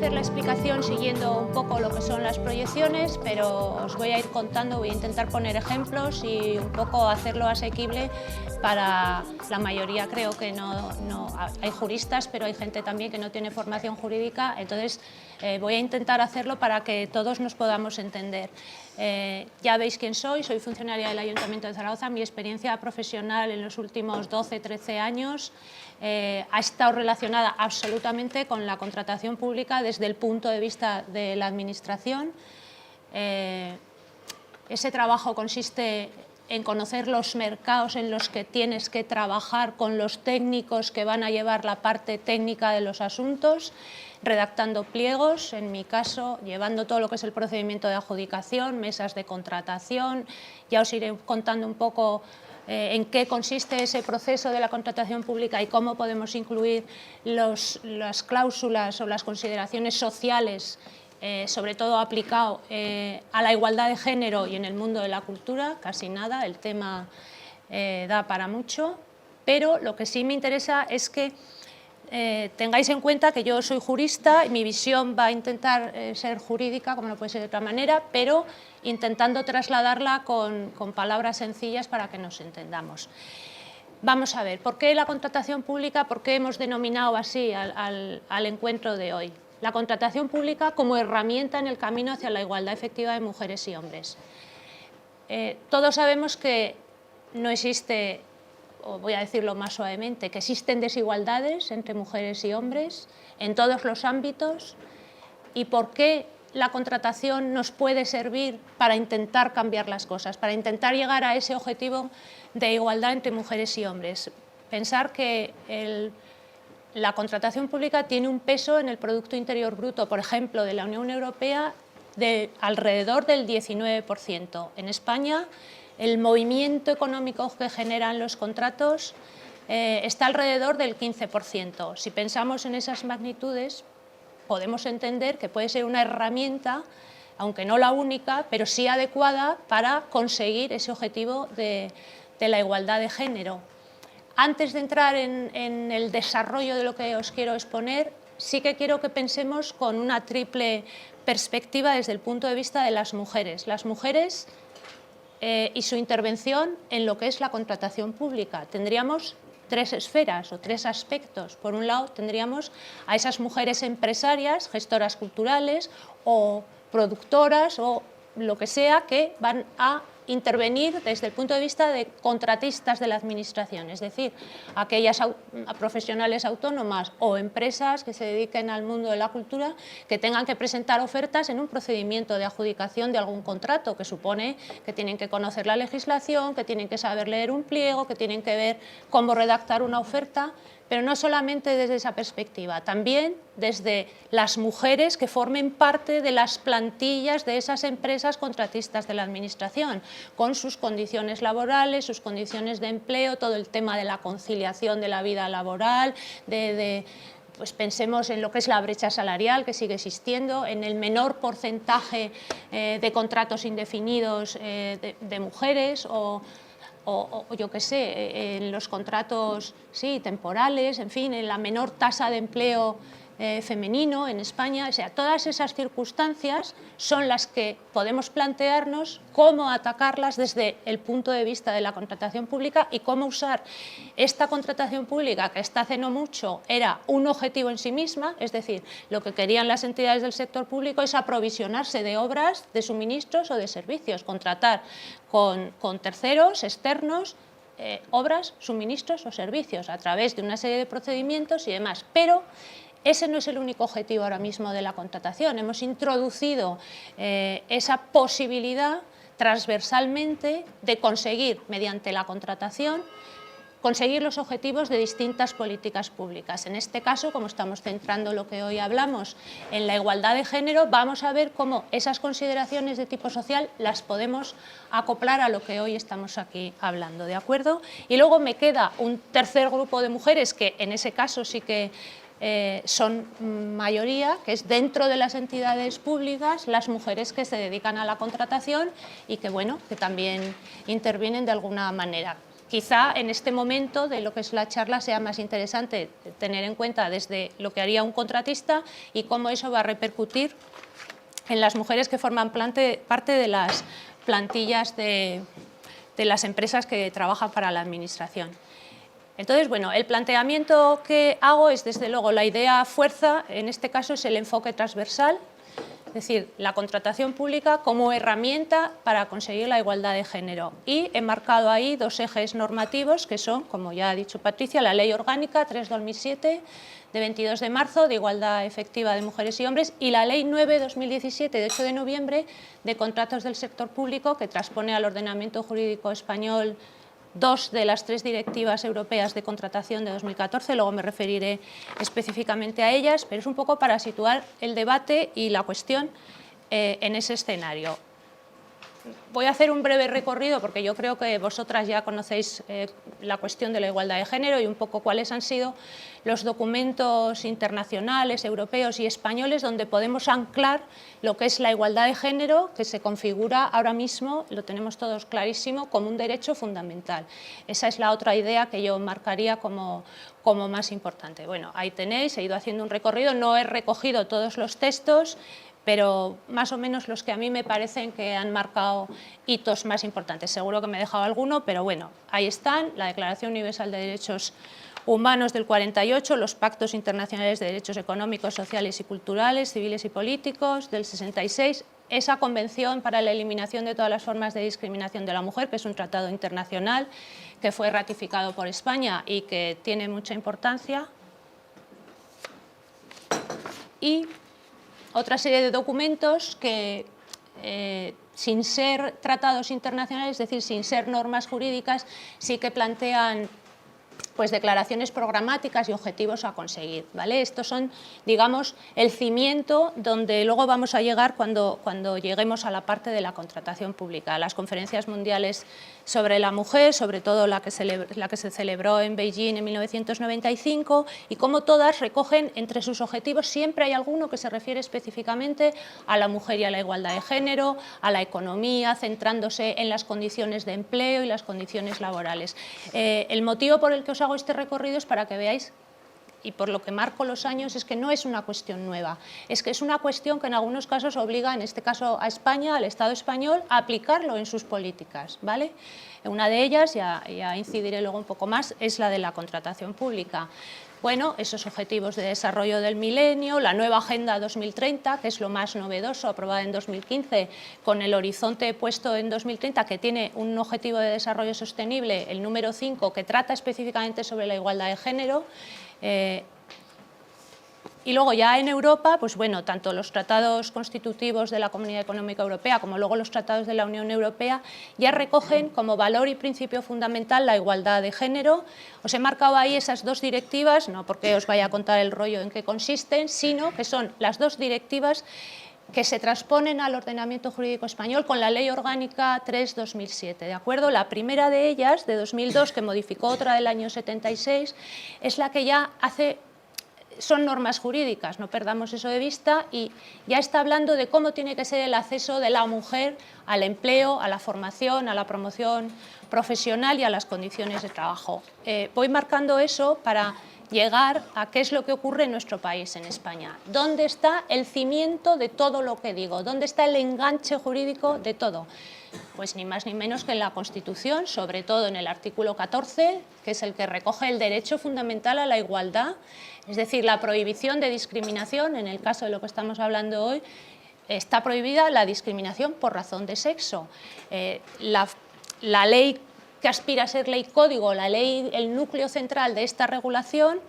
hacer la explicación siguiendo un poco lo que son las proyecciones, pero os voy a ir contando, voy a intentar poner ejemplos y un poco hacerlo asequible para la mayoría. Creo que no hay juristas, pero hay gente también que no tiene formación jurídica, entonces voy a intentar hacerlo para que todos nos podamos entender. Ya veis quién soy funcionaria del Ayuntamiento de Zaragoza. Mi experiencia profesional en los últimos 12-13 años ha estado relacionada absolutamente con la contratación pública desde el punto de vista de la Administración. Ese trabajo consiste en conocer los mercados en los que tienes que trabajar con los técnicos que van a llevar la parte técnica de los asuntos, redactando pliegos, en mi caso, llevando todo lo que es el procedimiento de adjudicación, mesas de contratación. Ya os iré contando un poco en qué consiste ese proceso de la contratación pública y cómo podemos incluir las cláusulas o las consideraciones sociales, sobre todo aplicado a la igualdad de género y en el mundo de la cultura. Casi nada, el tema da para mucho, pero lo que sí me interesa es que tengáis en cuenta que yo soy jurista y mi visión va a intentar ser jurídica, como no puede ser de otra manera, pero intentando trasladarla con palabras sencillas para que nos entendamos. Vamos a ver, ¿por qué la contratación pública? ¿Por qué hemos denominado así al encuentro de hoy? La contratación pública como herramienta en el camino hacia la igualdad efectiva de mujeres y hombres. Todos sabemos que no existe, o voy a decirlo más suavemente, que existen desigualdades entre mujeres y hombres en todos los ámbitos. ¿Y por qué la contratación nos puede servir para intentar cambiar las cosas, para intentar llegar a ese objetivo de igualdad entre mujeres y hombres? Pensar que la contratación pública tiene un peso en el Producto Interior Bruto, por ejemplo, de la Unión Europea, de alrededor del 19%. En España, el movimiento económico que generan los contratos está alrededor del 15%. Si pensamos en esas magnitudes, podemos entender que puede ser una herramienta, aunque no la única, pero sí adecuada para conseguir ese objetivo de la igualdad de género. Antes de entrar en el desarrollo de lo que os quiero exponer, sí que quiero que pensemos con una triple perspectiva desde el punto de vista de las mujeres. Las mujeres y su intervención en lo que es la contratación pública. Tendríamos tres esferas o tres aspectos. Por un lado, tendríamos a esas mujeres empresarias, gestoras culturales o productoras o lo que sea, que van a intervenir desde el punto de vista de contratistas de la Administración, es decir, aquellas profesionales autónomas o empresas que se dediquen al mundo de la cultura que tengan que presentar ofertas en un procedimiento de adjudicación de algún contrato, que supone que tienen que conocer la legislación, que tienen que saber leer un pliego, que tienen que ver cómo redactar una oferta, pero no solamente desde esa perspectiva, también desde las mujeres que formen parte de las plantillas de esas empresas contratistas de la Administración, con sus condiciones laborales, sus condiciones de empleo, todo el tema de la conciliación de la vida laboral, pues pensemos en lo que es la brecha salarial que sigue existiendo, en el menor porcentaje de contratos indefinidos de mujeres o yo qué sé, en los contratos temporales, en fin, en la menor tasa de empleo femenino en España. O sea, todas esas circunstancias son las que podemos plantearnos cómo atacarlas desde el punto de vista de la contratación pública y cómo usar esta contratación pública, que hasta hace no mucho era un objetivo en sí misma, es decir, lo que querían las entidades del sector público es aprovisionarse de obras, de suministros o de servicios, contratar con terceros externos obras, suministros o servicios a través de una serie de procedimientos y demás. Pero ese no es el único objetivo ahora mismo de la contratación. Hemos introducido esa posibilidad transversalmente de conseguir, mediante la contratación, conseguir los objetivos de distintas políticas públicas. En este caso, como estamos centrando lo que hoy hablamos en la igualdad de género, vamos a ver cómo esas consideraciones de tipo social las podemos acoplar a lo que hoy estamos aquí hablando, ¿de acuerdo? Y luego me queda un tercer grupo de mujeres que en ese caso sí que son mayoría, que es dentro de las entidades públicas, las mujeres que se dedican a la contratación y que, bueno, que también intervienen de alguna manera. quizá en este momento de lo que es la charla sea más interesante tener en cuenta desde lo que haría un contratista y cómo eso va a repercutir en las mujeres que forman parte de las plantillas de las empresas que trabajan para la administración. Entonces, bueno, el planteamiento que hago es, desde luego, la idea fuerza, en este caso es el enfoque transversal, es decir, la contratación pública como herramienta para conseguir la igualdad de género. Y he marcado ahí dos ejes normativos que son, como ya ha dicho Patricia, la Ley Orgánica 3/2007, de 22 de marzo, de igualdad efectiva de mujeres y hombres, y la Ley 9/2017, de 8 de noviembre, de contratos del sector público, que transpone al ordenamiento jurídico español dos de las tres directivas europeas de contratación de 2014, luego me referiré específicamente a ellas, pero es un poco para situar el debate y la cuestión en ese escenario. Voy a hacer un breve recorrido porque yo creo que vosotras ya conocéis la cuestión de la igualdad de género y un poco cuáles han sido los documentos internacionales, europeos y españoles donde podemos anclar lo que es la igualdad de género, que se configura ahora mismo, lo tenemos todos clarísimo, como un derecho fundamental. Esa es la otra idea que yo marcaría como más importante. Bueno, ahí tenéis, he ido haciendo un recorrido, no he recogido todos los textos, pero más o menos los que a mí me parecen que han marcado hitos más importantes. Seguro que me he dejado alguno, pero bueno, ahí están, la Declaración Universal de Derechos Humanos del 48, los Pactos Internacionales de Derechos Económicos, Sociales y Culturales, Civiles y Políticos del 66, esa Convención para la Eliminación de todas las formas de discriminación de la mujer, que es un tratado internacional que fue ratificado por España y que tiene mucha importancia. Y otra serie de documentos que, sin ser tratados internacionales, es decir, sin ser normas jurídicas, sí que plantean pues declaraciones programáticas y objetivos a conseguir, ¿vale? Estos son, digamos, el cimiento donde luego vamos a llegar cuando lleguemos a la parte de la contratación pública. Las conferencias mundiales sobre la mujer, sobre todo la que se celebró en Beijing en 1995, y cómo todas recogen entre sus objetivos, siempre hay alguno que se refiere específicamente a la mujer y a la igualdad de género, a la economía, centrándose en las condiciones de empleo y las condiciones laborales. El motivo por el que os hago este recorrido es para que veáis, y por lo que marco los años, es que no es una cuestión nueva, es que es una cuestión que en algunos casos obliga, en este caso a España, al Estado español, a aplicarlo en sus políticas, ¿vale? Una de ellas, ya incidiré luego un poco más, es la de la contratación pública. Bueno, esos objetivos de desarrollo del milenio, la nueva Agenda 2030, que es lo más novedoso, aprobada en 2015, con el horizonte puesto en 2030, que tiene un objetivo de desarrollo sostenible, el número 5, que trata específicamente sobre la igualdad de género. Y luego ya en Europa, pues bueno, tanto los tratados constitutivos de la Comunidad Económica Europea como luego los tratados de la Unión Europea ya recogen como valor y principio fundamental la igualdad de género. Os he marcado ahí esas dos directivas, no porque os vaya a contar el rollo en qué consisten, sino que son las dos directivas que se transponen al ordenamiento jurídico español con la Ley Orgánica 3/2007, ¿de acuerdo? La primera de ellas, de 2002, que modificó otra del año 76, es la que ya son normas jurídicas, no perdamos eso de vista, y ya está hablando de cómo tiene que ser el acceso de la mujer al empleo, a la formación, a la promoción profesional y a las condiciones de trabajo. Voy marcando eso para llegar a qué es lo que ocurre en nuestro país, en España. ¿Dónde está el cimiento de todo lo que digo? ¿Dónde está el enganche jurídico de todo? Pues ni más ni menos que en la Constitución, sobre todo en el artículo 14, que es el que recoge el derecho fundamental a la igualdad, es decir, la prohibición de discriminación. En el caso de lo que estamos hablando hoy, está prohibida la discriminación por razón de sexo. La ley que aspira a ser ley código, la ley, el núcleo central de esta regulación,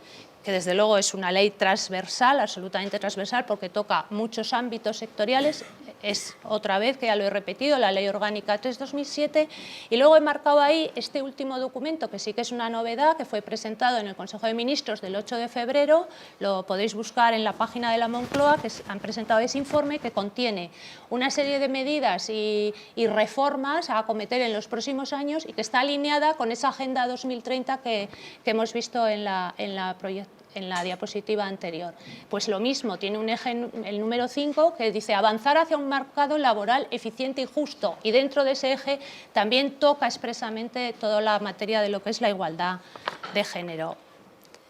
que desde luego es una ley transversal, absolutamente transversal, porque toca muchos ámbitos sectoriales, es otra vez, que ya lo he repetido, la Ley Orgánica 3/2007, y luego he marcado ahí este último documento, que sí que es una novedad, que fue presentado en el Consejo de Ministros del 8 de febrero, lo podéis buscar en la página de la Moncloa, que han presentado ese informe que contiene una serie de medidas y reformas a acometer en los próximos años y que está alineada con esa Agenda 2030 que hemos visto en la en la diapositiva anterior. Pues lo mismo, tiene un eje, el número 5, que dice avanzar hacia un mercado laboral eficiente y justo, y dentro de ese eje también toca expresamente toda la materia de lo que es la igualdad de género.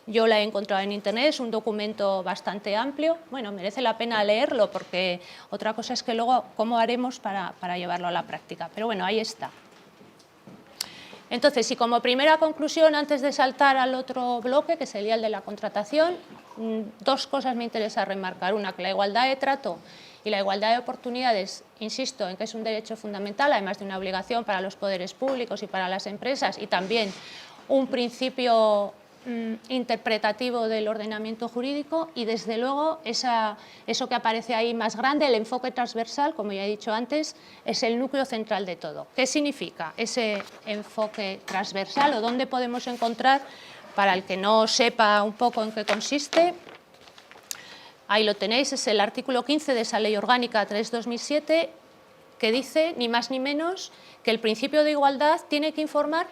Yo la he encontrado en Internet, es un documento bastante amplio, bueno, merece la pena leerlo porque otra cosa es que luego cómo haremos para llevarlo a la práctica, pero bueno, ahí está. Entonces, y como primera conclusión, antes de saltar al otro bloque, que sería el de la contratación, dos cosas me interesa remarcar. Una, que la igualdad de trato y la igualdad de oportunidades, insisto, en que es un derecho fundamental, además de una obligación para los poderes públicos y para las empresas, y también un principio interpretativo del ordenamiento jurídico, y desde luego eso que aparece ahí más grande, el enfoque transversal, como ya he dicho antes, es el núcleo central de todo. ¿Qué significa ese enfoque transversal o dónde podemos encontrar, para el que no sepa un poco en qué consiste? Ahí lo tenéis, es el artículo 15 de esa Ley Orgánica 3/2007, que dice, ni más ni menos, que el principio de igualdad tiene que informar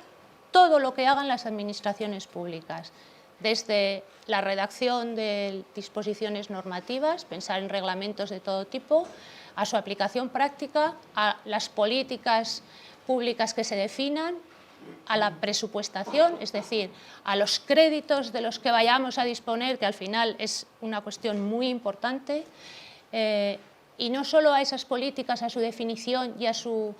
todo lo que hagan las administraciones públicas, desde la redacción de disposiciones normativas, pensar en reglamentos de todo tipo, a su aplicación práctica, a las políticas públicas que se definan, a la presupuestación, es decir, a los créditos de los que vayamos a disponer, que al final es una cuestión muy importante, y no solo a esas políticas, a su definición y a su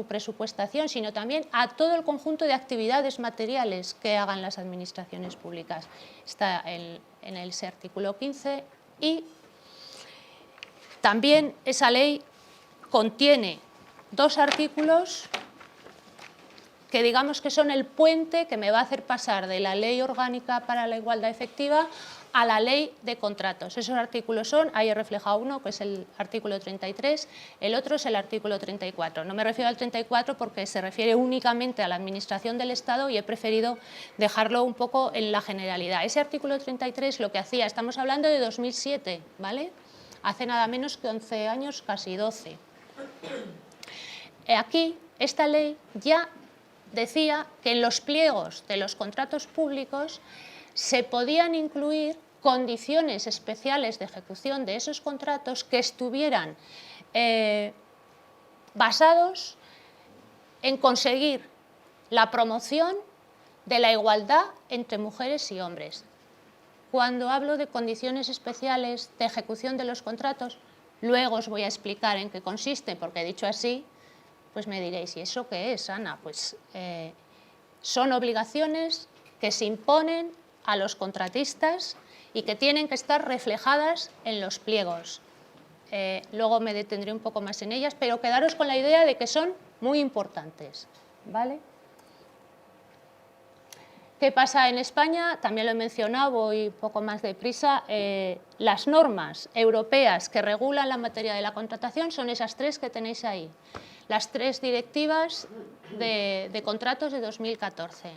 presupuestación, sino también a todo el conjunto de actividades materiales que hagan las administraciones públicas. Está en ese artículo 15, y también esa ley contiene dos artículos que digamos que son el puente que me va a hacer pasar de la Ley Orgánica para la Igualdad Efectiva a la Ley de Contratos. Esos artículos son, ahí he reflejado uno, que es el artículo 33, el otro es el artículo 34. No me refiero al 34 porque se refiere únicamente a la Administración del Estado y he preferido dejarlo un poco en la generalidad. Ese artículo 33 lo que hacía, estamos hablando de 2007, ¿vale? Hace nada menos que 11 años, casi 12. Aquí, esta ley ya decía que en los pliegos de los contratos públicos se podían incluir condiciones especiales de ejecución de esos contratos que estuvieran basados en conseguir la promoción de la igualdad entre mujeres y hombres. Cuando hablo de condiciones especiales de ejecución de los contratos, luego os voy a explicar en qué consiste, porque dicho así, pues me diréis, ¿y eso qué es, Ana? Pues son obligaciones que se imponen a los contratistas y que tienen que estar reflejadas en los pliegos. Luego me detendré un poco más en ellas, pero quedaros con la idea de que son muy importantes, ¿vale? ¿Qué pasa en España? También lo he mencionado, voy un poco más deprisa. Las normas europeas que regulan la materia de la contratación son esas tres que tenéis ahí. Las tres directivas de contratos de 2014.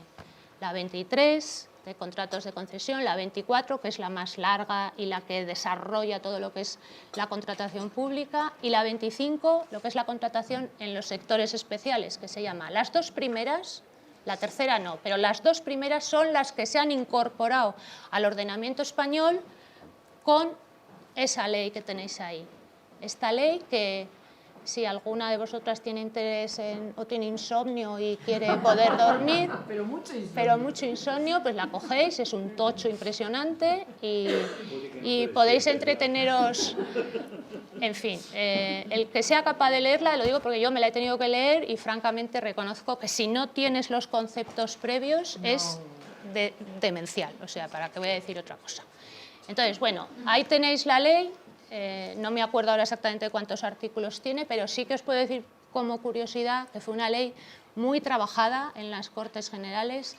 La 23 de contratos de concesión, la 24, que es la más larga y la que desarrolla todo lo que es la contratación pública, y la 25, lo que es la contratación en los sectores especiales, que se llama. Las dos primeras, la tercera no, pero las dos primeras son las que se han incorporado al ordenamiento español con esa ley que tenéis ahí. Esta ley que, si alguna de vosotras tiene interés o tiene insomnio y quiere poder dormir, pero mucho insomnio, pues la cogéis, es un tocho impresionante y podéis entreteneros. En fin, el que sea capaz de leerla, lo digo porque yo me la he tenido que leer y francamente reconozco que si no tienes los conceptos previos es demencial, o sea, ¿para qué voy a decir otra cosa? Entonces, bueno, ahí tenéis la ley. No me acuerdo ahora exactamente cuántos artículos tiene, pero sí que os puedo decir como curiosidad que fue una ley muy trabajada en las Cortes Generales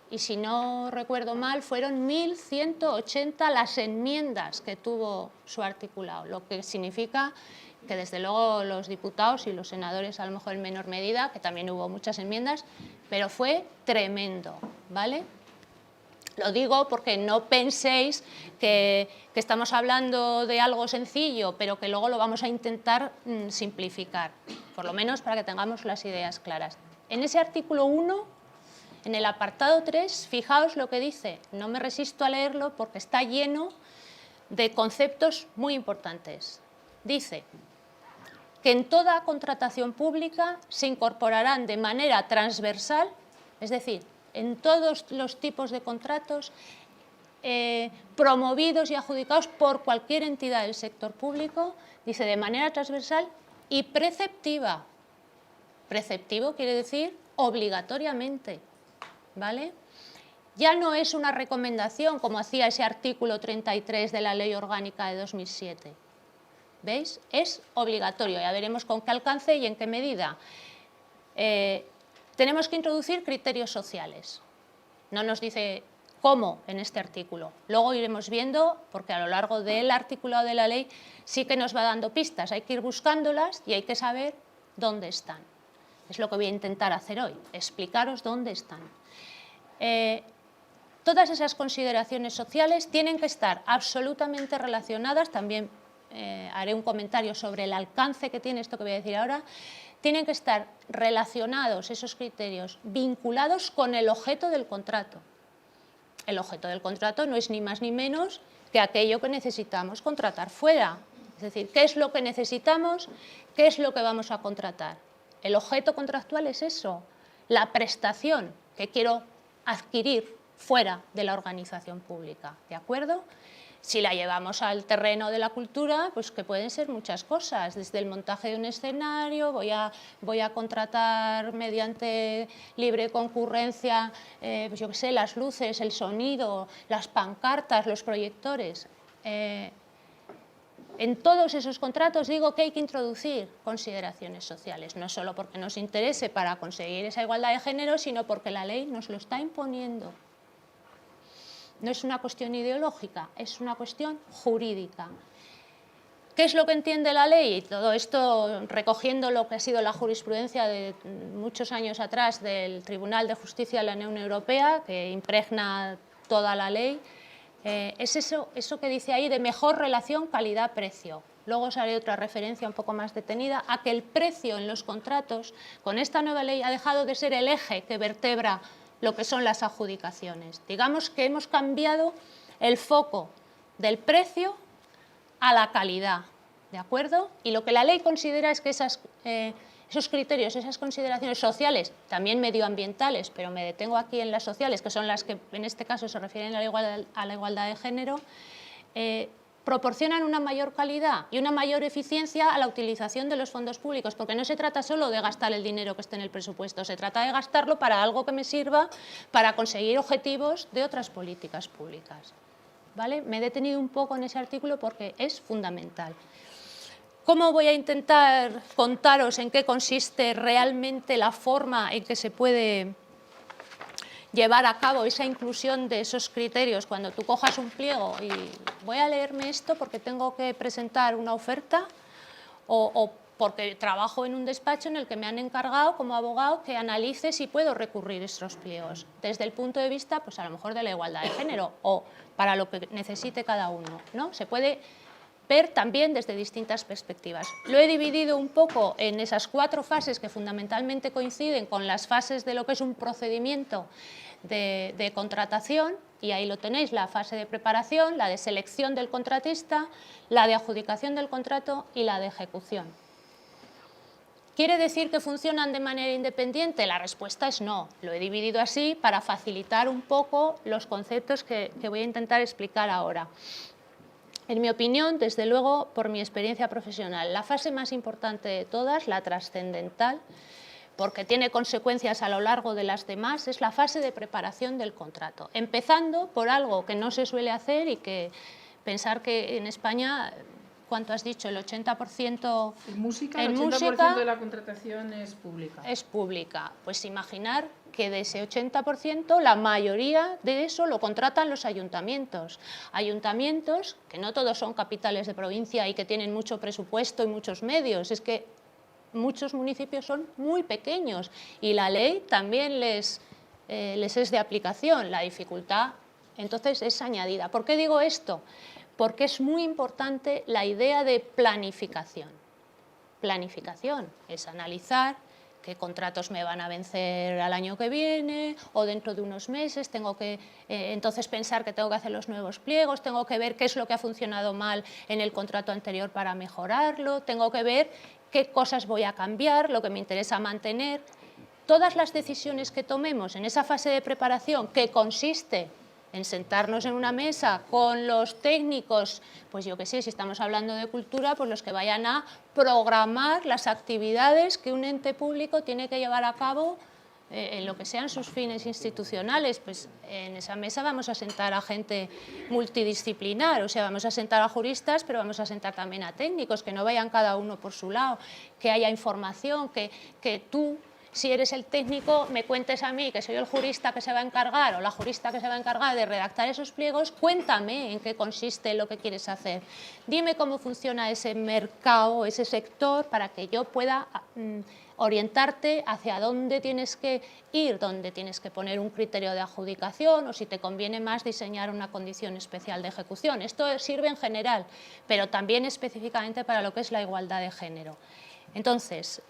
y, si no recuerdo mal, fueron 1.180 las enmiendas que tuvo su articulado, lo que significa que desde luego los diputados y los senadores a lo mejor en menor medida, que también hubo muchas enmiendas, pero fue tremendo, ¿vale? Lo digo porque no penséis que estamos hablando de algo sencillo, pero que luego lo vamos a intentar simplificar, por lo menos para que tengamos las ideas claras. En ese artículo 1 En el apartado 3, fijaos lo que dice, no me resisto a leerlo porque está lleno de conceptos muy importantes. Dice que en toda contratación pública se incorporarán de manera transversal, es decir, en todos los tipos de contratos promovidos y adjudicados por cualquier entidad del sector público, dice de manera transversal y preceptiva. Preceptivo quiere decir obligatoriamente, ¿vale? Ya no es una recomendación como hacía ese artículo 33 de la Ley Orgánica de 2007. ¿Veis? Es obligatorio, ya veremos con qué alcance y en qué medida. Tenemos que introducir criterios sociales. No nos dice cómo en este artículo. Luego iremos viendo, porque a lo largo del articulado de la ley sí que nos va dando pistas. Hay que ir buscándolas y hay que saber dónde están. Es lo que voy a intentar hacer hoy, explicaros dónde están. Todas esas consideraciones sociales tienen que estar absolutamente relacionadas, también haré un comentario sobre el alcance que tiene esto que voy a decir ahora, tienen que estar relacionados esos criterios, vinculados con el objeto del contrato. El objeto del contrato no es ni más ni menos que aquello que necesitamos contratar fuera. Es decir, ¿qué es lo que necesitamos? ¿Qué es lo que vamos a contratar? El objeto contractual es eso, la prestación que quiero adquirir fuera de la organización pública, ¿de acuerdo? Si la llevamos al terreno de la cultura, pues que pueden ser muchas cosas, desde el montaje de un escenario, voy a contratar mediante libre concurrencia, pues yo qué sé, las luces, el sonido, las pancartas, los proyectores. En todos esos contratos digo que hay que introducir consideraciones sociales, no solo porque nos interese para conseguir esa igualdad de género, sino porque la ley nos lo está imponiendo. No es una cuestión ideológica, es una cuestión jurídica. ¿Qué es lo que entiende la ley? Y todo esto recogiendo lo que ha sido la jurisprudencia de muchos años atrás del Tribunal de Justicia de la Unión Europea, que impregna toda la ley, es eso que dice ahí de mejor relación calidad-precio. Luego os haré otra referencia un poco más detenida a que el precio en los contratos, con esta nueva ley, ha dejado de ser el eje que vertebra lo que son las adjudicaciones. Digamos que hemos cambiado el foco del precio a la calidad, ¿de acuerdo? Y lo que la ley considera es que esos criterios, esas consideraciones sociales, también medioambientales, pero me detengo aquí en las sociales, que son las que en este caso se refieren a la igualdad de género, proporcionan una mayor calidad y una mayor eficiencia a la utilización de los fondos públicos, porque no se trata solo de gastar el dinero que esté en el presupuesto, se trata de gastarlo para algo que me sirva para conseguir objetivos de otras políticas públicas. ¿Vale? Me he detenido un poco en ese artículo porque es fundamental. ¿Cómo voy a intentar contaros en qué consiste realmente la forma en que se puede llevar a cabo esa inclusión de esos criterios cuando tú cojas un pliego y voy a leerme esto porque tengo que presentar una oferta o porque trabajo en un despacho en el que me han encargado como abogado que analice si puedo recurrir estos pliegos desde el punto de vista, pues a lo mejor de la igualdad de género o para lo que necesite cada uno, ¿no? Se puede ver también desde distintas perspectivas. Lo he dividido un poco en esas 4 fases que fundamentalmente coinciden con las fases de lo que es un procedimiento de contratación, y ahí lo tenéis, la fase de preparación, la de selección del contratista, la de adjudicación del contrato y la de ejecución. ¿Quiere decir que funcionan de manera independiente? La respuesta es no. Lo he dividido así para facilitar un poco los conceptos que voy a intentar explicar ahora. En mi opinión, desde luego, por mi experiencia profesional, la fase más importante de todas, la trascendental, porque tiene consecuencias a lo largo de las demás, es la fase de preparación del contrato. Empezando por algo que no se suele hacer y que pensar que en España, ¿cuánto has dicho? El 80%... En música, el 80% de la contratación es pública. Es pública. Pues imaginar que de ese 80%, la mayoría de eso lo contratan los ayuntamientos. Ayuntamientos que no todos son capitales de provincia y que tienen mucho presupuesto y muchos medios. Es que muchos municipios son muy pequeños y la ley también les es de aplicación. La dificultad, entonces, es añadida. ¿Por qué digo esto? Porque es muy importante la idea de planificación. Planificación es analizar qué contratos me van a vencer al año que viene o dentro de unos meses, tengo que entonces pensar que tengo que hacer los nuevos pliegos, tengo que ver qué es lo que ha funcionado mal en el contrato anterior para mejorarlo, tengo que ver qué cosas voy a cambiar, lo que me interesa mantener. Todas las decisiones que tomemos en esa fase de preparación, que consiste en sentarnos en una mesa con los técnicos, pues yo qué sé, si estamos hablando de cultura, pues los que vayan a programar las actividades que un ente público tiene que llevar a cabo en lo que sean sus fines institucionales, pues en esa mesa vamos a sentar a gente multidisciplinar, o sea, vamos a sentar a juristas, pero vamos a sentar también a técnicos, que no vayan cada uno por su lado, que haya información, que tú, si eres el técnico, me cuentes a mí, que soy el jurista que se va a encargar o la jurista que se va a encargar de redactar esos pliegos, cuéntame en qué consiste lo que quieres hacer. Dime cómo funciona ese mercado, ese sector, para que yo pueda orientarte hacia dónde tienes que ir, dónde tienes que poner un criterio de adjudicación o si te conviene más diseñar una condición especial de ejecución. Esto sirve en general, pero también específicamente para lo que es la igualdad de género. Entonces,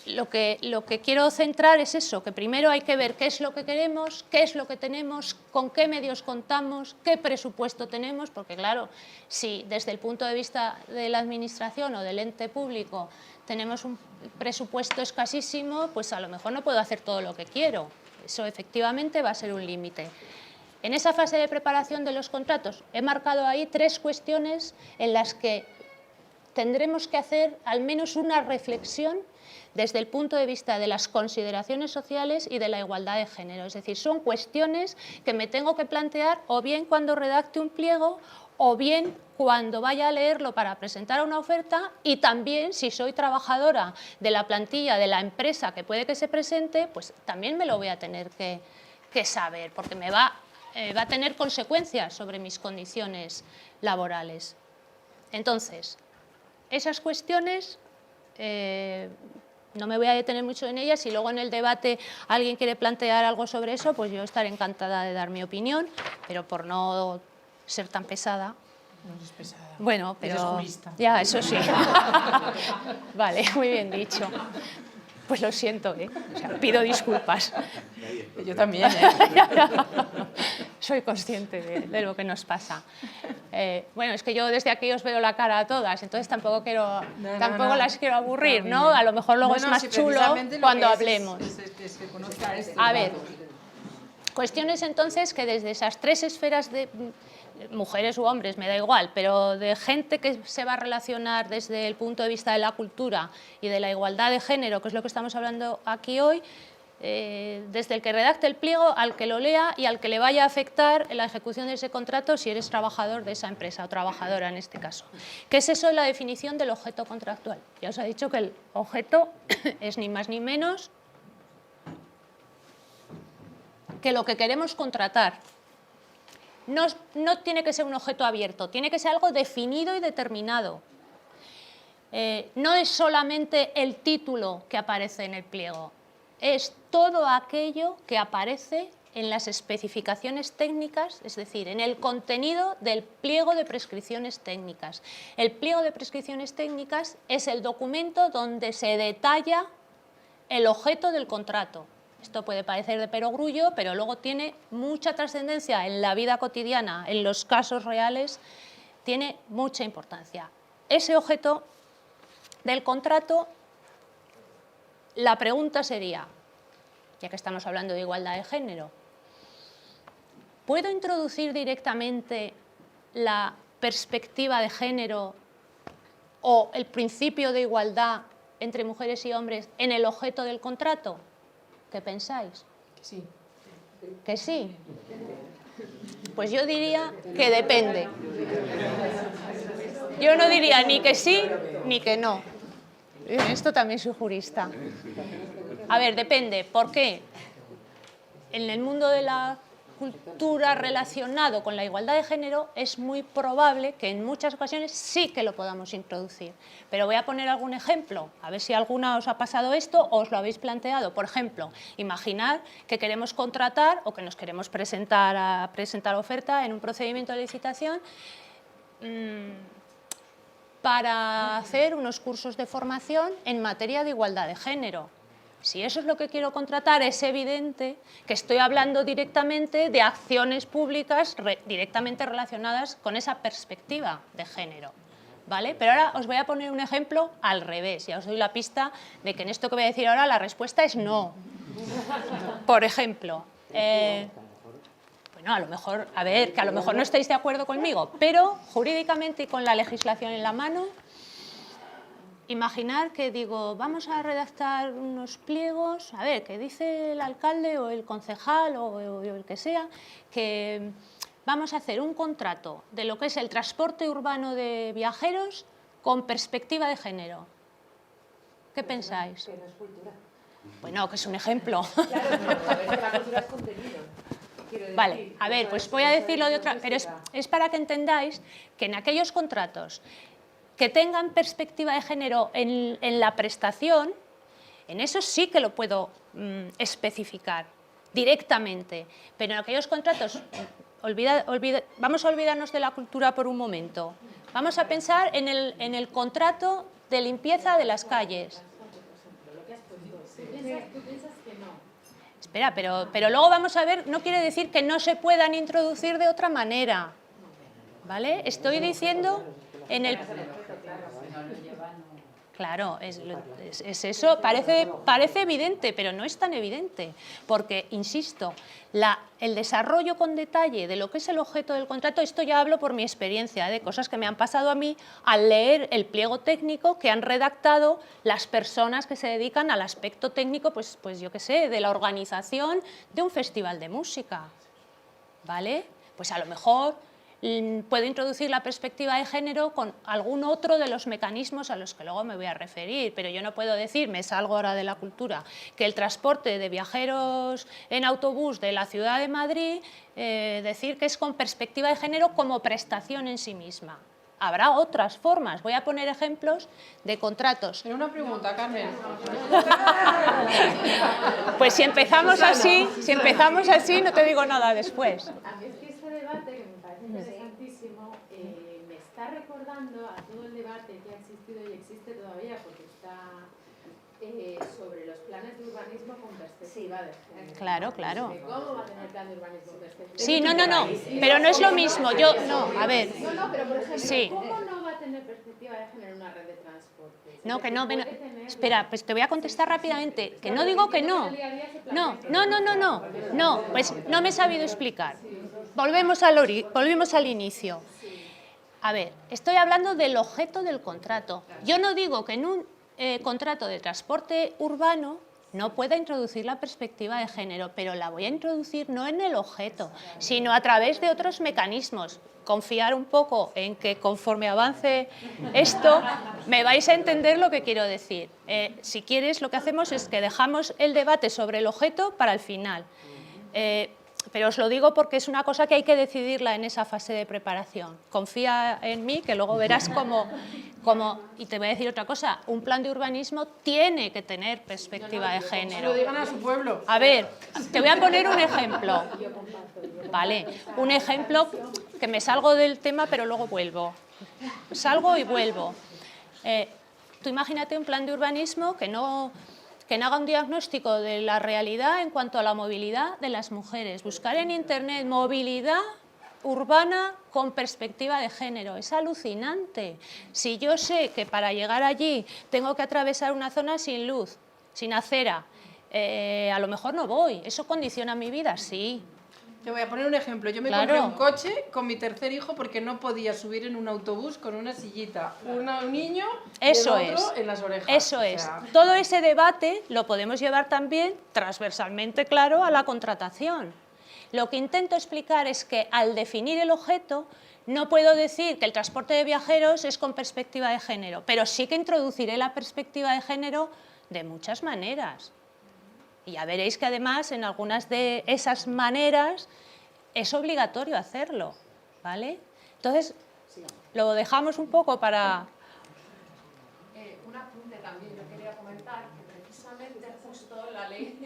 lo que quiero centrar es eso, que primero hay que ver qué es lo que queremos, qué es lo que tenemos, con qué medios contamos, qué presupuesto tenemos, porque claro, si desde el punto de vista de la administración o del ente público tenemos un presupuesto escasísimo, pues a lo mejor no puedo hacer todo lo que quiero. Eso efectivamente va a ser un límite. En esa fase de preparación de los contratos he marcado ahí 3 cuestiones en las que tendremos que hacer al menos una reflexión desde el punto de vista de las consideraciones sociales y de la igualdad de género. Es decir, son cuestiones que me tengo que plantear o bien cuando redacte un pliego o bien cuando vaya a leerlo para presentar una oferta, y también si soy trabajadora de la plantilla de la empresa que puede que se presente, pues también me lo voy a tener que saber, porque me va a tener consecuencias sobre mis condiciones laborales. Entonces, esas cuestiones no me voy a detener mucho en ellas. Si luego en el debate alguien quiere plantear algo sobre eso, pues yo estaré encantada de dar mi opinión, pero por no ser tan pesada. No es pesada. Bueno, pero... Eres jurista. Ya, eso sí. Vale, muy bien dicho. Pues lo siento, o sea, pido disculpas. Yo también, Soy consciente de lo que nos pasa. Bueno, es que yo desde aquí os veo la cara a todas, entonces tampoco las quiero aburrir, ¿no? A lo mejor luego es más chulo cuando hablemos. A ver, cuestiones entonces que desde esas 3 esferas de mujeres u hombres, me da igual, pero de gente que se va a relacionar desde el punto de vista de la cultura y de la igualdad de género, que es lo que estamos hablando aquí hoy, desde el que redacte el pliego, al que lo lea y al que le vaya a afectar en la ejecución de ese contrato si eres trabajador de esa empresa o trabajadora en este caso. ¿Qué es eso de la definición del objeto contractual? Ya os he dicho que el objeto es ni más ni menos que lo que queremos contratar. No tiene que ser un objeto abierto, tiene que ser algo definido y determinado. No es solamente el título que aparece en el pliego, es todo aquello que aparece en las especificaciones técnicas, es decir, en el contenido del pliego de prescripciones técnicas. El pliego de prescripciones técnicas es el documento donde se detalla el objeto del contrato. Esto puede parecer de perogrullo, pero luego tiene mucha trascendencia en la vida cotidiana, en los casos reales, tiene mucha importancia. Ese objeto del contrato, la pregunta sería, ya que estamos hablando de igualdad de género, ¿puedo introducir directamente la perspectiva de género o el principio de igualdad entre mujeres y hombres en el objeto del contrato? ¿Qué pensáis? Que sí. ¿Que sí? Pues yo diría que depende. Yo no diría ni que sí ni que no. En esto también soy jurista. A ver, depende. ¿Por qué? En el mundo de la cultura relacionado con la igualdad de género es muy probable que en muchas ocasiones sí que lo podamos introducir. Pero voy a poner algún ejemplo, a ver si alguna os ha pasado esto o os lo habéis planteado. Por ejemplo, imaginar que queremos contratar o que nos queremos presentar oferta en un procedimiento de licitación para hacer unos cursos de formación en materia de igualdad de género. Si eso es lo que quiero contratar, es evidente que estoy hablando directamente de acciones públicas directamente relacionadas con esa perspectiva de género, ¿vale? Pero ahora os voy a poner un ejemplo al revés. Ya os doy la pista de que en esto que voy a decir ahora la respuesta es no. Por ejemplo, bueno, a lo mejor, a ver, que a lo mejor no estáis de acuerdo conmigo, pero jurídicamente y con la legislación en la mano, imaginar que digo, vamos a redactar unos pliegos, a ver, que dice el alcalde o el concejal o el que sea, que vamos a hacer un contrato de lo que es el transporte urbano de viajeros con perspectiva de género. ¿Qué pensáis? Que no es cultura. Bueno, que es un ejemplo. Claro, pero la cultura es contenido. Vale, a ver, pues voy a decirlo de otra, pero es para que entendáis que en aquellos contratos que tengan perspectiva de género en la prestación, en eso sí que lo puedo especificar directamente, pero en aquellos contratos, vamos a olvidarnos de la cultura por un momento, vamos a pensar en el contrato de limpieza de las calles. ¿Tú piensas que no? Espera, pero luego vamos a ver, no quiere decir que no se puedan introducir de otra manera, ¿vale? Estoy diciendo en el... Claro, es eso, parece evidente, pero no es tan evidente, porque, insisto, el desarrollo con detalle de lo que es el objeto del contrato, esto ya hablo por mi experiencia, de cosas que me han pasado a mí al leer el pliego técnico que han redactado las personas que se dedican al aspecto técnico, pues yo qué sé, de la organización de un festival de música, ¿vale? Pues a lo mejor puedo introducir la perspectiva de género con algún otro de los mecanismos a los que luego me voy a referir, pero yo no puedo decir, me salgo ahora de la cultura, que el transporte de viajeros en autobús de la ciudad de Madrid, decir que es con perspectiva de género como prestación en sí misma. Habrá otras formas. Voy a poner ejemplos de contratos. Pero una pregunta, Carmen. Pues si empezamos así, no te digo nada después. A mí es que este debate, que me parece interesantísimo, me está recordando a todo el debate que ha existido y existe todavía, porque está sobre los planes de urbanismo con perspectiva de género. Claro. ¿Cómo va a tener plan de urbanismo con perspectiva? Sí, no, pero no es lo mismo. A ver. No, pero por ejemplo, Sí. ¿cómo no va a tener perspectiva de género en una red de transporte? No, que no. Espera, pues te voy a contestar rápidamente. Que no digo que no. No, pues no me he sabido explicar. Volvemos al inicio. A ver, estoy hablando del objeto del contrato. Yo no digo que en un contrato de transporte urbano no pueda introducir la perspectiva de género, pero la voy a introducir no en el objeto, sino a través de otros mecanismos. Confiar un poco en que conforme avance esto me vais a entender lo que quiero decir. Si quieres, lo que hacemos es que dejamos el debate sobre el objeto para el final. Pero os lo digo porque es una cosa que hay que decidirla en esa fase de preparación. Confía en mí, que luego verás cómo... Y te voy a decir otra cosa, un plan de urbanismo tiene que tener perspectiva de género. Lo digan a su pueblo. A ver, te voy a poner un ejemplo. Vale, un ejemplo que me salgo del tema, pero luego vuelvo. Salgo y vuelvo. Tú imagínate un plan de urbanismo que no haga un diagnóstico de la realidad en cuanto a la movilidad de las mujeres. Buscar en Internet movilidad urbana con perspectiva de género. Es alucinante. Si yo sé que para llegar allí tengo que atravesar una zona sin luz, sin acera, a lo mejor no voy. ¿Eso condiciona mi vida? Sí. Te voy a poner un ejemplo. Yo me compré un coche con mi tercer hijo porque no podía subir en un autobús con una sillita, un niño y el otro en las orejas. Eso es. Todo ese debate lo podemos llevar también transversalmente, claro, a la contratación. Lo que intento explicar es que al definir el objeto no puedo decir que el transporte de viajeros es con perspectiva de género, pero sí que introduciré la perspectiva de género de muchas maneras. Y ya veréis que además en algunas de esas maneras es obligatorio hacerlo, ¿vale? Entonces, lo dejamos un poco para... Un apunte también, yo quería comentar que precisamente justo la ley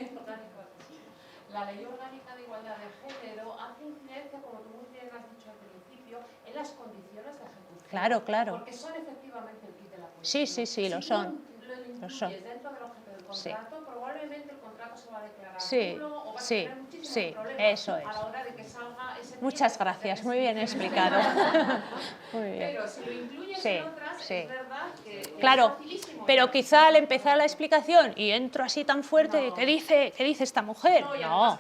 orgánica de igualdad de género hace incidencia, como tú muy bien has dicho al principio, en las condiciones de ejecución Claro, claro. Porque son efectivamente el kit de la cuestión. Sí, sí, sí, lo son. Lo incluyes dentro del objeto del contrato, probablemente el contrato se va a declarar nulo o va a tener muchísimos problemas eso es. a la hora de que salga ese Muchas gracias, muy bien explicado. Muy bien. Pero si lo incluyes en otras, es verdad que claro, es facilísimo. pero quizá al empezar la explicación y entro así tan fuerte, ¿qué dice esta mujer? No,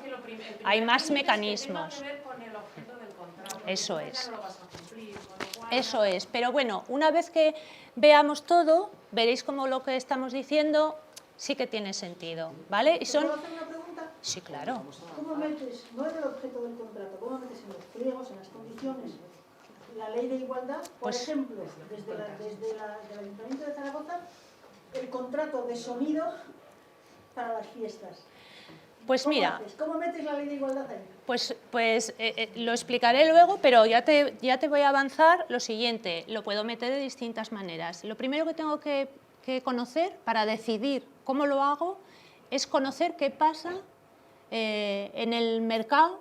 hay más mecanismos. Tiene que ver con el objeto del contrato. Eso es. Ya no lo vas a cumplir, con lo cual, Eso es, pero bueno, una vez que veamos todo, veréis cómo lo que estamos diciendo sí que tiene sentido, ¿vale? Y ¿Puedo hacer una pregunta? Sí, claro. ¿Cómo metes, no en el objeto del contrato, cómo metes en los pliegos, en las condiciones, la ley de igualdad? Por ejemplo, desde el Ayuntamiento de Zaragoza, el contrato de sonido para las fiestas. Pues mira, ¿Cómo metes la ley de igualdad ahí? pues lo explicaré luego, pero ya te voy a avanzar lo siguiente. Lo puedo meter de distintas maneras. Lo primero que tengo que conocer para decidir cómo lo hago es conocer qué pasa en el mercado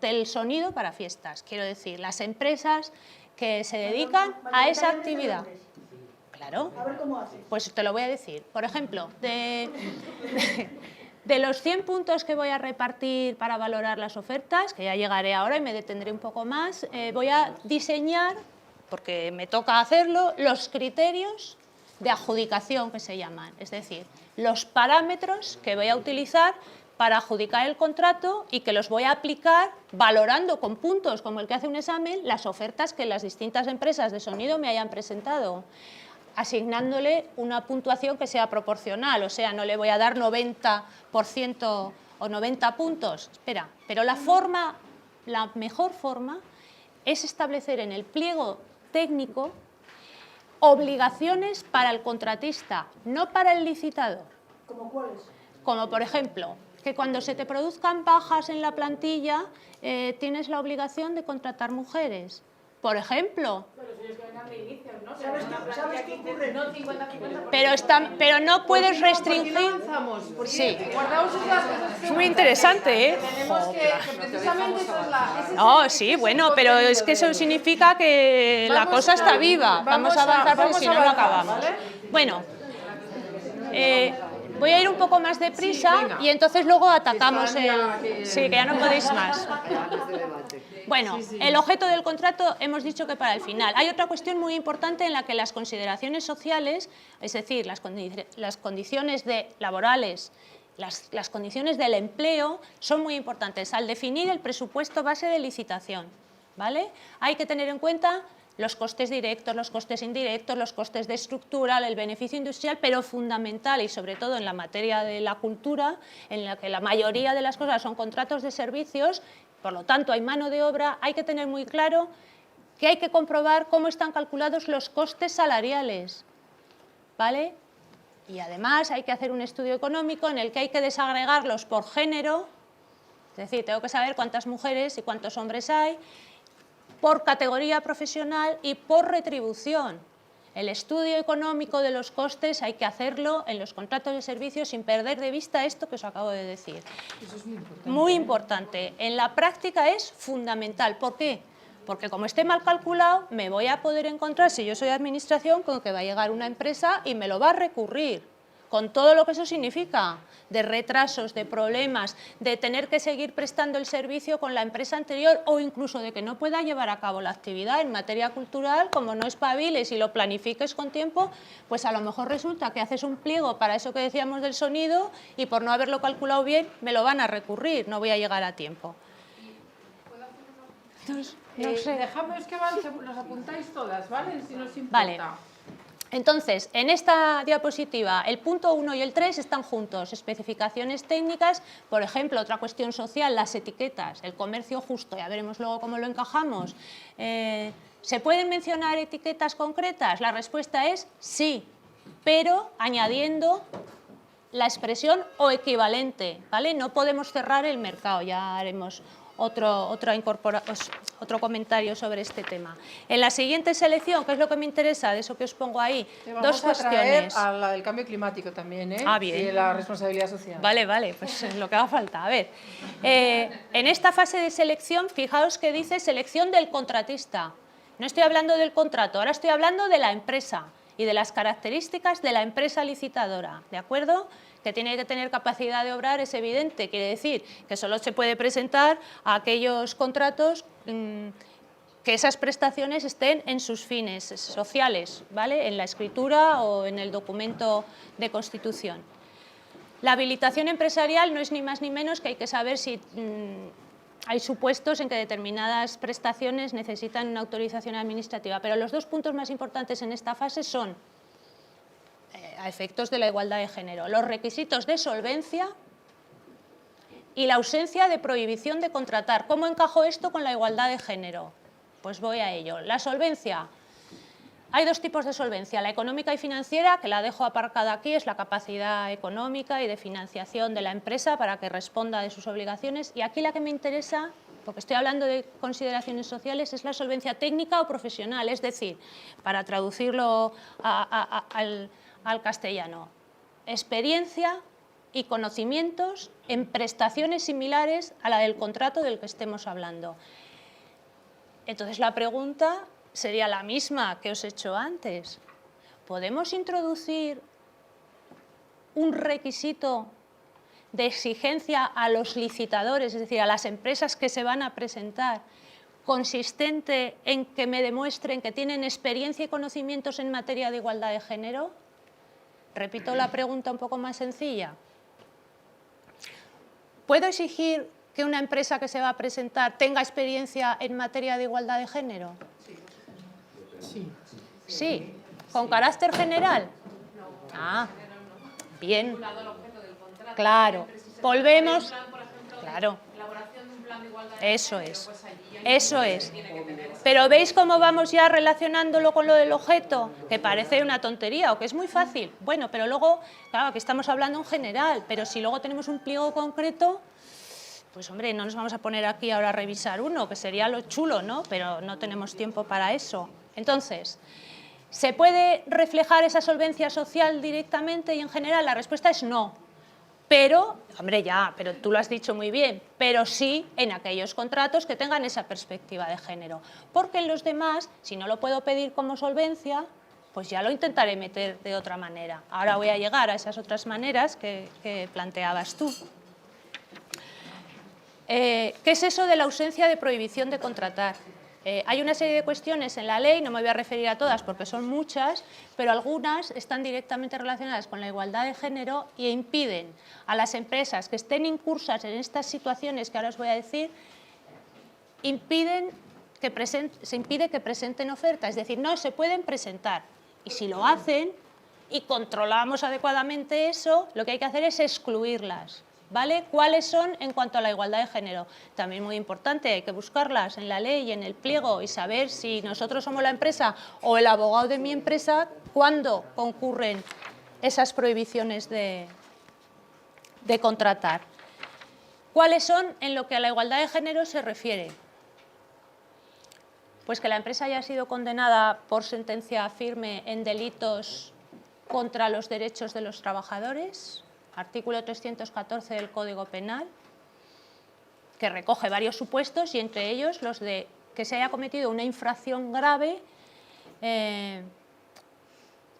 del sonido para fiestas. Quiero decir, las empresas que se dedican a esa actividad. Claro. A ver cómo haces. Pues te lo voy a decir. Por ejemplo, de los 100 puntos que voy a repartir para valorar las ofertas, que ya llegaré ahora y me detendré un poco más, voy a diseñar, porque me toca hacerlo, los criterios de adjudicación que se llaman, es decir, los parámetros que voy a utilizar para adjudicar el contrato y que los voy a aplicar valorando con puntos, como el que hace un examen, las ofertas que las distintas empresas de sonido me hayan presentado, asignándole una puntuación que sea proporcional, o sea, no le voy a dar 90% o 90 puntos, espera, pero la mejor forma es establecer en el pliego técnico obligaciones para el contratista, no para el licitador. ¿Cómo cuáles? Como por ejemplo, que cuando se te produzcan bajas en la plantilla, tienes la obligación de contratar mujeres. Por ejemplo. ¿Sabes qué ocurre? No 50-50. Pero no puedes restringir. ¿Por qué no avanzamos? Sí. Guardaos esas cosas. Es muy interesante, ¿eh? Tenemos que precisamente eso es la... No, sí, bueno, pero es que eso significa que la cosa está viva. Vamos a avanzar porque si no, no acabamos. Bueno, voy a ir un poco más deprisa y entonces luego atacamos el... Sí, que ya no podéis más. Bueno, el objeto del contrato hemos dicho que para el final. Hay otra cuestión muy importante en la que las consideraciones sociales, es decir, las condiciones laborales, las condiciones del empleo son muy importantes al definir el presupuesto base de licitación, ¿vale? Hay que tener en cuenta los costes directos, los costes indirectos, los costes de estructura, el beneficio industrial, pero fundamental y sobre todo en la materia de la cultura, en la que la mayoría de las cosas son contratos de servicios, por lo tanto hay mano de obra, hay que tener muy claro que hay que comprobar cómo están calculados los costes salariales, ¿vale? Y además hay que hacer un estudio económico en el que hay que desagregarlos por género, es decir, tengo que saber cuántas mujeres y cuántos hombres hay, por categoría profesional y por retribución. El estudio económico de los costes hay que hacerlo en los contratos de servicios sin perder de vista esto que os acabo de decir. Eso es muy importante. Muy importante. En la práctica es fundamental. ¿Por qué? Porque como esté mal calculado, me voy a poder encontrar, si yo soy administración, con que va a llegar una empresa y me lo va a recurrir, con todo lo que eso significa, de retrasos, de problemas, de tener que seguir prestando el servicio con la empresa anterior o incluso de que no pueda llevar a cabo la actividad en materia cultural, como no espabiles y lo planifiques con tiempo, pues a lo mejor resulta que haces un pliego para eso que decíamos del sonido y por no haberlo calculado bien me lo van a recurrir, no voy a llegar a tiempo. Entonces, no sé. Dejadme que los apuntáis todas, ¿vale? Si nos importa. Vale. Entonces, en esta diapositiva, el punto 1 y el 3 están juntos. Especificaciones técnicas, por ejemplo, otra cuestión social, las etiquetas, el comercio justo, ya veremos luego cómo lo encajamos. ¿Se pueden mencionar etiquetas concretas? La respuesta es sí, pero añadiendo la expresión o equivalente, ¿vale? No podemos cerrar el mercado, ya haremos otro comentario sobre este tema. En la siguiente selección, ¿qué es lo que me interesa de eso que os pongo ahí? Dos cuestiones. A la del cambio climático también, ¿eh? Ah, bien. Y la responsabilidad social. Vale, pues lo que haga falta. A ver, en esta fase de selección, fijaos que dice selección del contratista. No estoy hablando del contrato, ahora estoy hablando de la empresa y de las características de la empresa licitadora, ¿de acuerdo? Que tiene que tener capacidad de obrar es evidente, quiere decir que solo se puede presentar a aquellos contratos que esas prestaciones estén en sus fines sociales, ¿vale? En la escritura o en el documento de constitución. La habilitación empresarial no es ni más ni menos que hay que saber si hay supuestos en que determinadas prestaciones necesitan una autorización administrativa, pero los dos puntos más importantes en esta fase son, a efectos de la igualdad de género, los requisitos de solvencia y la ausencia de prohibición de contratar. ¿Cómo encajo esto con la igualdad de género? Pues voy a ello. La solvencia. Hay dos tipos de solvencia, la económica y financiera, que la dejo aparcada aquí, es la capacidad económica y de financiación de la empresa para que responda de sus obligaciones. Y aquí la que me interesa, porque estoy hablando de consideraciones sociales, es la solvencia técnica o profesional, es decir, para traducirlo al castellano, experiencia y conocimientos en prestaciones similares a la del contrato del que estemos hablando. Entonces la pregunta sería la misma que os he hecho antes. ¿Podemos introducir un requisito de exigencia a los licitadores, es decir, a las empresas que se van a presentar, consistente en que me demuestren que tienen experiencia y conocimientos en materia de igualdad de género? Repito la pregunta un poco más sencilla. ¿Puedo exigir que una empresa que se va a presentar tenga experiencia en materia de igualdad de género? Sí. Sí. ¿Con carácter general? Ah, bien. Claro. Volvemos. Claro. Eso es. Eso es. Pero ¿veis cómo vamos ya relacionándolo con lo del objeto? Que parece una tontería o que es muy fácil. Bueno, pero luego, claro, que estamos hablando en general, pero si luego tenemos un pliego concreto, pues hombre, no nos vamos a poner aquí ahora a revisar uno, que sería lo chulo, ¿no? Pero no tenemos tiempo para eso. Entonces, ¿se puede reflejar esa solvencia social directamente y en general? La respuesta es no. Pero, hombre, pero tú lo has dicho muy bien, pero sí en aquellos contratos que tengan esa perspectiva de género. Porque en los demás, si no lo puedo pedir como solvencia, pues ya lo intentaré meter de otra manera. Ahora voy a llegar a esas otras maneras que planteabas tú. ¿Qué es eso de la ausencia de prohibición de contratar? Hay una serie de cuestiones en la ley, no me voy a referir a todas porque son muchas, pero algunas están directamente relacionadas con la igualdad de género e impiden a las empresas que estén incursas en estas situaciones que ahora os voy a decir, se impide que presenten oferta, es decir, no se pueden presentar. Y si lo hacen y controlamos adecuadamente eso, lo que hay que hacer es excluirlas. ¿Vale? ¿Cuáles son en cuanto a la igualdad de género? También muy importante, hay que buscarlas en la ley y en el pliego y saber si nosotros somos la empresa o el abogado de mi empresa, cuándo concurren esas prohibiciones de contratar. ¿Cuáles son en lo que a la igualdad de género se refiere? Pues que la empresa haya sido condenada por sentencia firme en delitos contra los derechos de los trabajadores, artículo 314 del Código Penal, que recoge varios supuestos y entre ellos los de que se haya cometido una infracción grave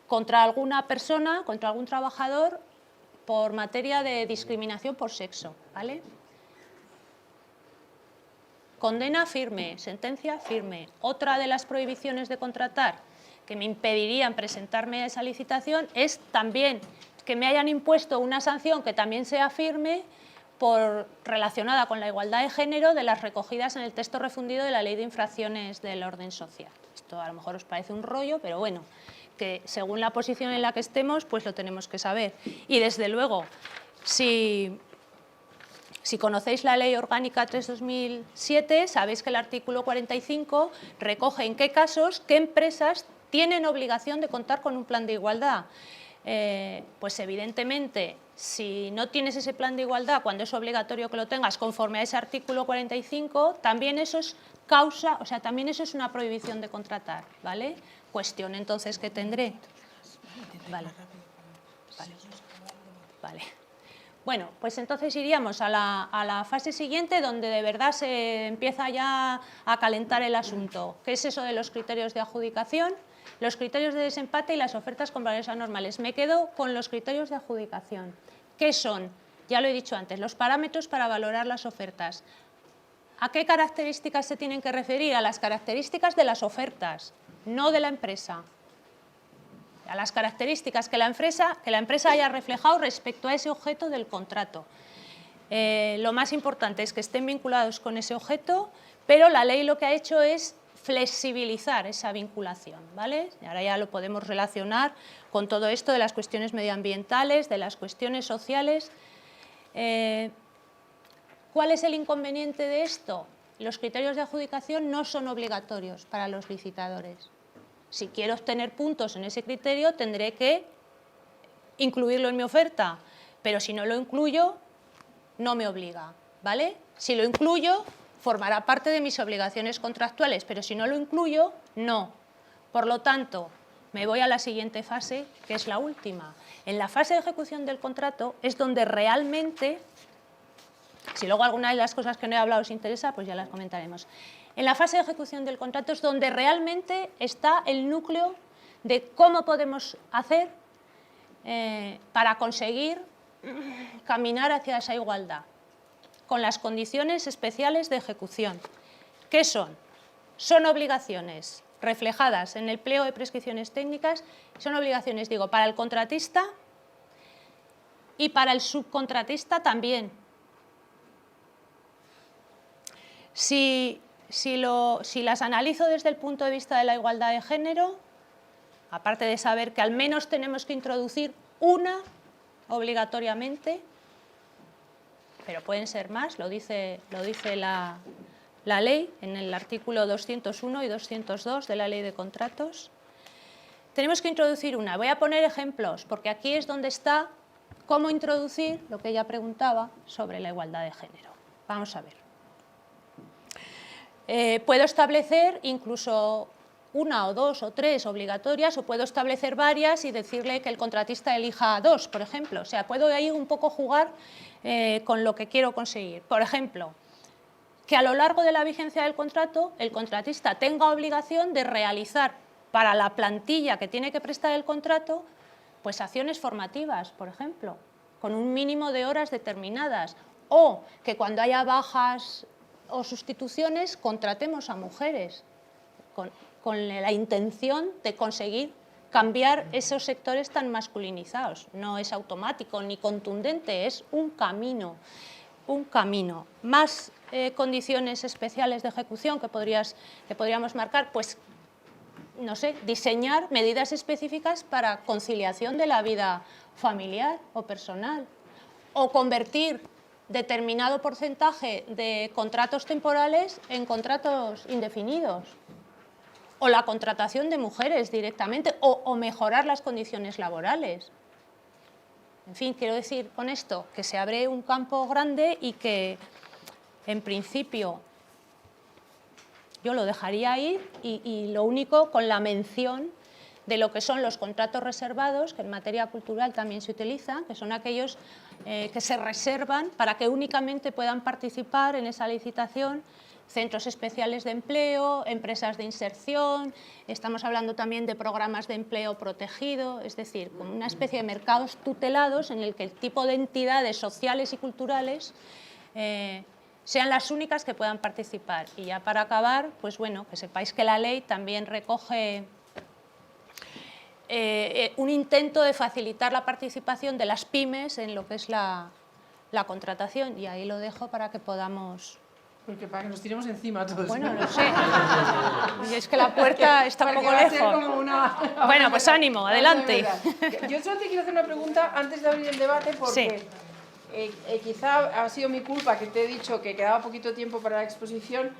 contra alguna persona, contra algún trabajador, por materia de discriminación por sexo, ¿vale? Condena firme, sentencia firme. Otra de las prohibiciones de contratar que me impedirían presentarme a esa licitación es también que me hayan impuesto una sanción que también sea firme relacionada con la igualdad de género de las recogidas en el texto refundido de la Ley de Infracciones del Orden Social. Esto a lo mejor os parece un rollo, pero bueno, que según la posición en la que estemos, pues lo tenemos que saber. Y desde luego, si conocéis la Ley Orgánica 3/2007, sabéis que el artículo 45 recoge en qué casos, qué empresas tienen obligación de contar con un plan de igualdad. Pues evidentemente, si no tienes ese plan de igualdad, cuando es obligatorio que lo tengas conforme a ese artículo 45, también eso es causa, o sea, también eso es una prohibición de contratar, ¿vale? Cuestión entonces que tendré. Vale. Bueno, pues entonces iríamos a la fase siguiente, donde de verdad se empieza ya a calentar el asunto. ¿Qué es eso de los criterios de adjudicación? Los criterios de desempate y las ofertas con valores anormales. Me quedo con los criterios de adjudicación. ¿Qué son? Ya lo he dicho antes, los parámetros para valorar las ofertas. ¿A qué características se tienen que referir? A las características de las ofertas, no de la empresa. A las características que la empresa haya reflejado respecto a ese objeto del contrato. Lo más importante es que estén vinculados con ese objeto, pero la ley lo que ha hecho es flexibilizar esa vinculación, ¿vale? Y ahora ya lo podemos relacionar con todo esto de las cuestiones medioambientales, de las cuestiones sociales. ¿Cuál es el inconveniente de esto? Los criterios de adjudicación no son obligatorios para los licitadores. Si quiero obtener puntos en ese criterio, tendré que incluirlo en mi oferta, pero si no lo incluyo, no me obliga, ¿vale? Si lo incluyo, formará parte de mis obligaciones contractuales, pero si no lo incluyo, no. Por lo tanto, me voy a la siguiente fase, que es la última. En la fase de ejecución del contrato es donde realmente, si luego alguna de las cosas que no he hablado os interesa, pues ya las comentaremos. En la fase de ejecución del contrato es donde realmente está el núcleo de cómo podemos hacer para conseguir caminar hacia esa igualdad, con las condiciones especiales de ejecución. ¿Qué son? Son obligaciones reflejadas en el pliego de prescripciones técnicas, son obligaciones, digo, para el contratista y para el subcontratista también. Si las analizo desde el punto de vista de la igualdad de género, aparte de saber que al menos tenemos que introducir una obligatoriamente, pero pueden ser más, lo dice la ley en el artículo 201 y 202 de la Ley de Contratos, tenemos que introducir una. Voy a poner ejemplos, porque aquí es donde está cómo introducir lo que ella preguntaba sobre la igualdad de género. Vamos a ver. Puedo establecer incluso una o dos o tres obligatorias, o puedo establecer varias y decirle que el contratista elija dos, por ejemplo. O sea, puedo ahí un poco jugar con lo que quiero conseguir. Por ejemplo, que a lo largo de la vigencia del contrato, el contratista tenga obligación de realizar para la plantilla que tiene que prestar el contrato, pues acciones formativas, por ejemplo, con un mínimo de horas determinadas, o que cuando haya bajas o sustituciones contratemos a mujeres con la intención de conseguir cambiar esos sectores tan masculinizados. No es automático ni contundente, es un camino. Más condiciones especiales de ejecución que podríamos marcar, pues, no sé, diseñar medidas específicas para conciliación de la vida familiar o personal, o convertir determinado porcentaje de contratos temporales en contratos indefinidos, o la contratación de mujeres directamente, o mejorar las condiciones laborales. En fin, quiero decir con esto que se abre un campo grande y que, en principio, yo lo dejaría ir y lo único con la mención de lo que son los contratos reservados, que en materia cultural también se utilizan, que son aquellos que se reservan para que únicamente puedan participar en esa licitación centros especiales de empleo, empresas de inserción, estamos hablando también de programas de empleo protegido, es decir, como una especie de mercados tutelados en el que el tipo de entidades sociales y culturales sean las únicas que puedan participar. Y ya para acabar, pues bueno, que sepáis que la ley también recoge un intento de facilitar la participación de las pymes en lo que es la contratación, y ahí lo dejo para que podamos... Porque para que nos tiremos encima todos. Bueno, no sé. Y es que la puerta está un poco lejos. Bueno, pues ánimo, adelante. Yo solo te quiero hacer una pregunta antes de abrir el debate, porque quizá ha sido mi culpa que te he dicho que quedaba poquito tiempo para la exposición.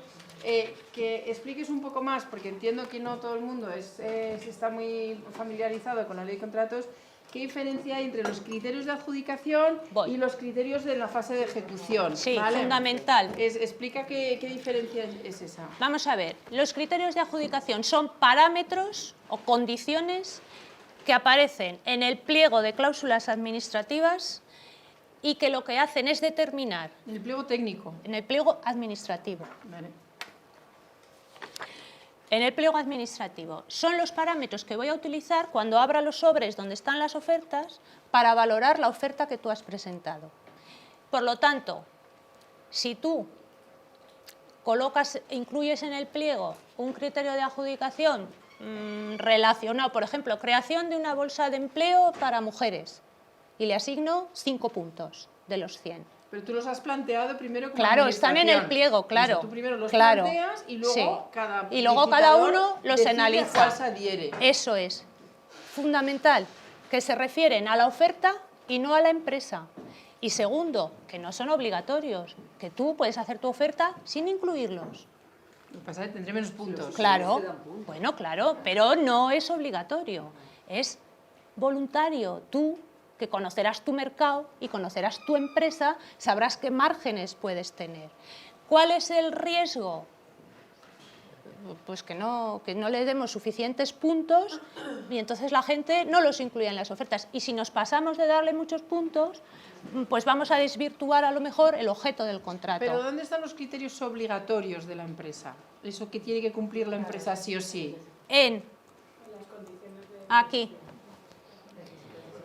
Que expliques un poco más, porque entiendo que no todo el mundo está muy familiarizado con la ley de contratos. ¿Qué diferencia hay entre los criterios de adjudicación y los criterios de la fase de ejecución? Sí, ¿vale? Fundamental. Explica qué diferencia es esa. Vamos a ver, los criterios de adjudicación son parámetros o condiciones que aparecen en el pliego de cláusulas administrativas y que lo que hacen es determinar En el pliego técnico. en el pliego administrativo. Vale. En el pliego administrativo son los parámetros que voy a utilizar cuando abra los sobres donde están las ofertas para valorar la oferta que tú has presentado. Por lo tanto, si tú incluyes en el pliego un criterio de adjudicación relacionado, por ejemplo, creación de una bolsa de empleo para mujeres, y le asigno 5 puntos de los 100. Pero tú los has planteado primero como Claro, están en el pliego, claro. Tú primero los claro, planteas y luego sí. cada Y luego cada licitador uno los decide analiza. cuál se adhiere. Eso es fundamental, que se refieren a la oferta y no a la empresa. Y segundo, que no son obligatorios, que tú puedes hacer tu oferta sin incluirlos. Lo que pasa es que tendré menos puntos. Claro, bueno, claro, pero no es obligatorio, es voluntario. Tú, que conocerás tu mercado y conocerás tu empresa, sabrás qué márgenes puedes tener. ¿Cuál es el riesgo? Pues que no le demos suficientes puntos y entonces la gente no los incluye en las ofertas. Y si nos pasamos de darle muchos puntos, pues vamos a desvirtuar a lo mejor el objeto del contrato. Pero ¿dónde están los criterios obligatorios de la empresa? Eso que tiene que cumplir la empresa sí o sí. Aquí,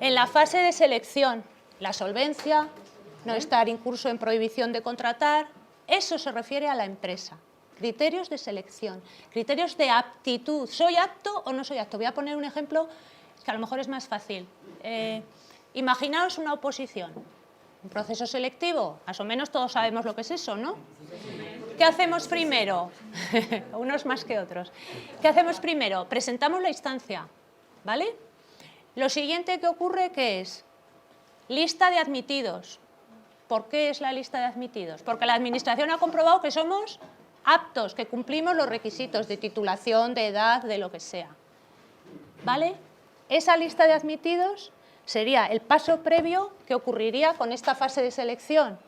en la fase de selección, la solvencia, no estar incurso en prohibición de contratar, eso se refiere a la empresa. Criterios de selección, criterios de aptitud. ¿Soy apto o no soy apto? Voy a poner un ejemplo que a lo mejor es más fácil. Imaginaos una oposición, un proceso selectivo, más o menos todos sabemos lo que es eso, ¿no? ¿Qué hacemos primero? Unos más que otros. ¿Qué hacemos primero? Presentamos la instancia, ¿vale? Lo siguiente que ocurre, ¿qué es? Lista de admitidos. ¿Por qué es la lista de admitidos? Porque la Administración ha comprobado que somos aptos, que cumplimos los requisitos de titulación, de edad, de lo que sea. ¿Vale? Esa lista de admitidos sería el paso previo que ocurriría con esta fase de selección.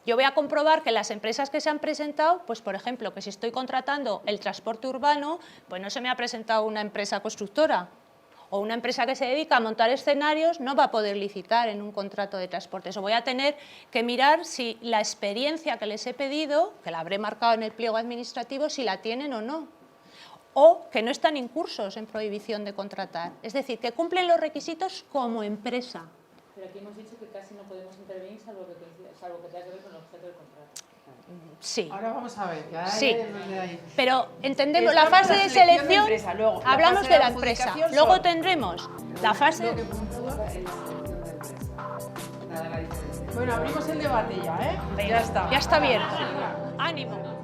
Yo voy a comprobar que las empresas que se han presentado, pues por ejemplo, que si estoy contratando el transporte urbano, pues no se me ha presentado una empresa constructora o una empresa que se dedica a montar escenarios, no va a poder licitar en un contrato de transporte. Eso voy a tener que mirar si la experiencia que les he pedido, que la habré marcado en el pliego administrativo, si la tienen o no. O que no están incursos en prohibición de contratar. Es decir, que cumplen los requisitos como empresa. Pero aquí hemos dicho que casi no podemos intervenir salvo que tenga que ver con el objeto del contrato. Sí. Ahora vamos a ver. Sí. Pero entendemos la fase de selección, luego, hablamos fase de la empresa. adjudicación Luego son- tendremos la fase... Bueno, abrimos el debate ya, ¿eh? Venga, Ya está. ya está abierto. Ánimo.